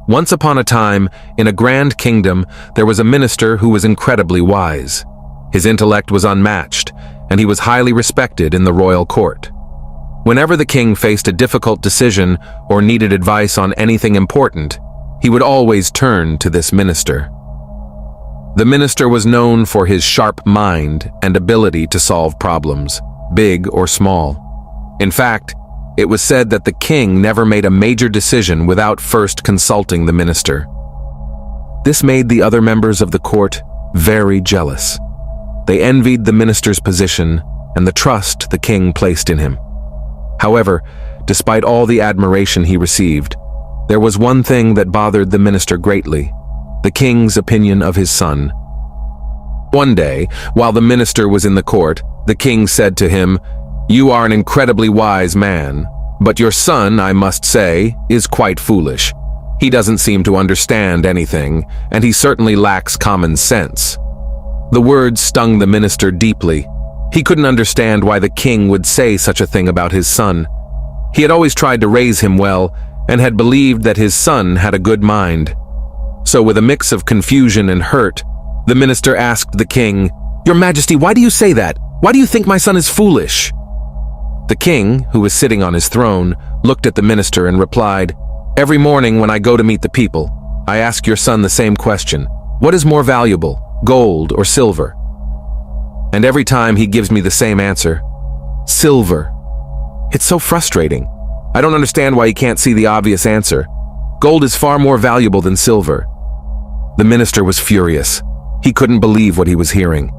Once upon a time, in a grand kingdom, there was a minister who was incredibly wise. His intellect was unmatched, and he was highly respected in the royal court. Whenever the king faced a difficult decision or needed advice on anything important, he would always turn to this minister. The minister was known for his sharp mind and ability to solve problems, big or small. In fact, it was said that the king never made a major decision without first consulting the minister. This made the other members of the court very jealous. They envied the minister's position and the trust the king placed in him. However, despite all the admiration he received, there was one thing that bothered the minister greatly: the king's opinion of his son. One day, while the minister was in the court, the king said to him, "You are an incredibly wise man, but your son, I must say, is quite foolish. He doesn't seem to understand anything, and he certainly lacks common sense." The words stung the minister deeply. He couldn't understand why the king would say such a thing about his son. He had always tried to raise him well, and had believed that his son had a good mind. So with a mix of confusion and hurt, the minister asked the king, "Your Majesty, why do you say that? Why do you think my son is foolish?" The king, who was sitting on his throne, looked at the minister and replied, "Every morning when I go to meet the people, I ask your son the same question: what is more valuable, gold or silver? And every time he gives me the same answer: silver. It's so frustrating. I don't understand why he can't see the obvious answer. Gold is far more valuable than silver." The minister was furious. He couldn't believe what he was hearing.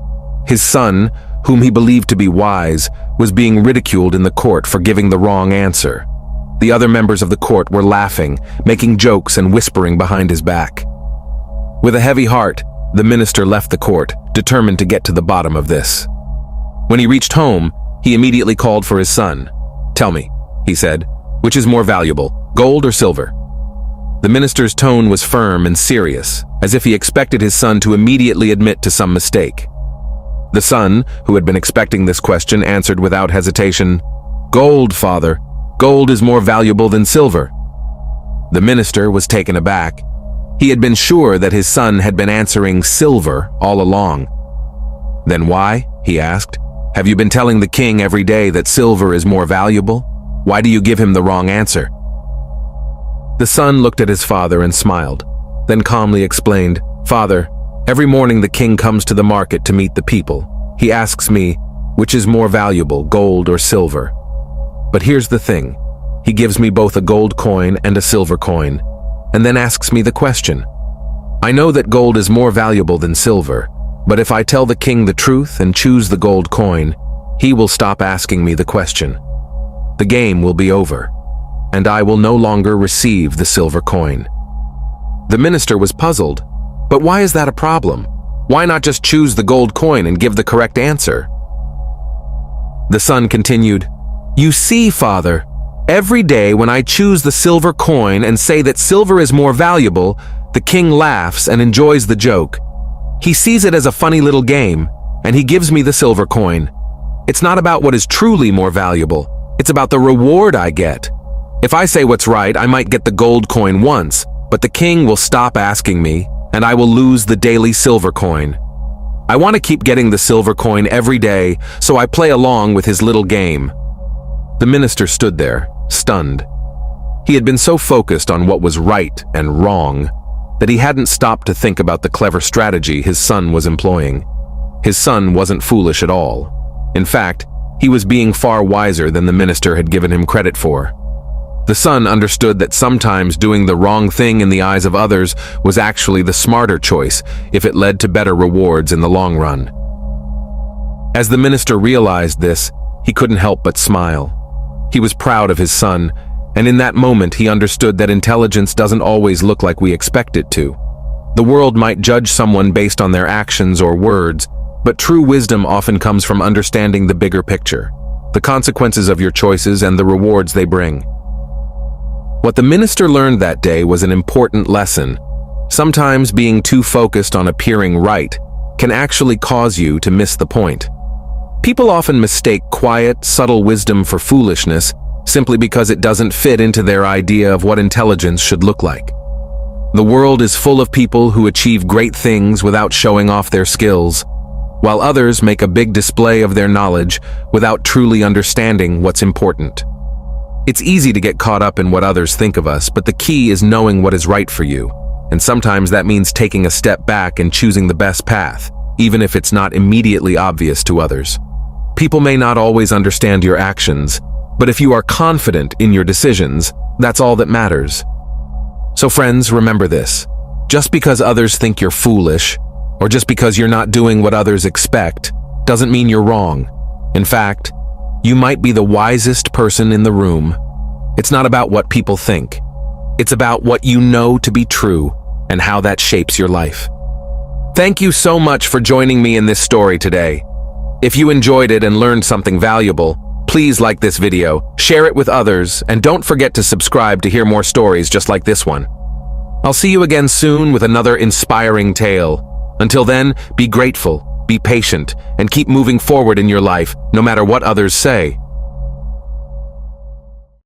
His son, whom he believed to be wise, was being ridiculed in the court for giving the wrong answer. The other members of the court were laughing, making jokes and whispering behind his back. With a heavy heart, the minister left the court, determined to get to the bottom of this. When he reached home, he immediately called for his son. "Tell me," he said, "which is more valuable, gold or silver?" The minister's tone was firm and serious, as if he expected his son to immediately admit to some mistake. The son, who had been expecting this question, answered without hesitation, "Gold, father. Gold is more valuable than silver." The minister was taken aback. He had been sure that his son had been answering silver all along. "Then why?" he asked. "Have you been telling the king every day that silver is more valuable? Why do you give him the wrong answer?" The son looked at his father and smiled, then calmly explained, "Father, every morning the king comes to the market to meet the people. He asks me, which is more valuable, gold or silver? But here's the thing. He gives me both a gold coin and a silver coin, and then asks me the question. I know that gold is more valuable than silver, but if I tell the king the truth and choose the gold coin, he will stop asking me the question. The game will be over, and I will no longer receive the silver coin." The minister was puzzled. But why is that a problem? Why not just choose the gold coin and give the correct answer? The son continued, "You see, father, every day when I choose the silver coin and say that silver is more valuable, the king laughs and enjoys the joke. He sees it as a funny little game, and he gives me the silver coin. It's not about what is truly more valuable. It's about the reward I get. If I say what's right, I might get the gold coin once, but the king will stop asking me, and I will lose the daily silver coin. I want to keep getting the silver coin every day, so I play along with his little game." The minister stood there, stunned. He had been so focused on what was right and wrong that he hadn't stopped to think about the clever strategy his son was employing. His son wasn't foolish at all. In fact, he was being far wiser than the minister had given him credit for. The son understood that sometimes doing the wrong thing in the eyes of others was actually the smarter choice if it led to better rewards in the long run. As the minister realized this, he couldn't help but smile. He was proud of his son, and in that moment he understood that intelligence doesn't always look like we expect it to. The world might judge someone based on their actions or words, but true wisdom often comes from understanding the bigger picture, the consequences of your choices and the rewards they bring. What the minister learned that day was an important lesson. Sometimes being too focused on appearing right can actually cause you to miss the point. People often mistake quiet, subtle wisdom for foolishness simply because it doesn't fit into their idea of what intelligence should look like. The world is full of people who achieve great things without showing off their skills, while others make a big display of their knowledge without truly understanding what's important. It's easy to get caught up in what others think of us, but the key is knowing what is right for you. And sometimes that means taking a step back and choosing the best path, even if it's not immediately obvious to others. People may not always understand your actions, but if you are confident in your decisions, that's all that matters. So friends, remember this. Just because others think you're foolish, or just because you're not doing what others expect, doesn't mean you're wrong. In fact, you might be the wisest person in the room. It's not about what people think. It's about what you know to be true and how that shapes your life. Thank you so much for joining me in this story today. If you enjoyed it and learned something valuable, please like this video, share it with others, and don't forget to subscribe to hear more stories just like this one. I'll see you again soon with another inspiring tale. Until then, be grateful, be patient, and keep moving forward in your life, no matter what others say.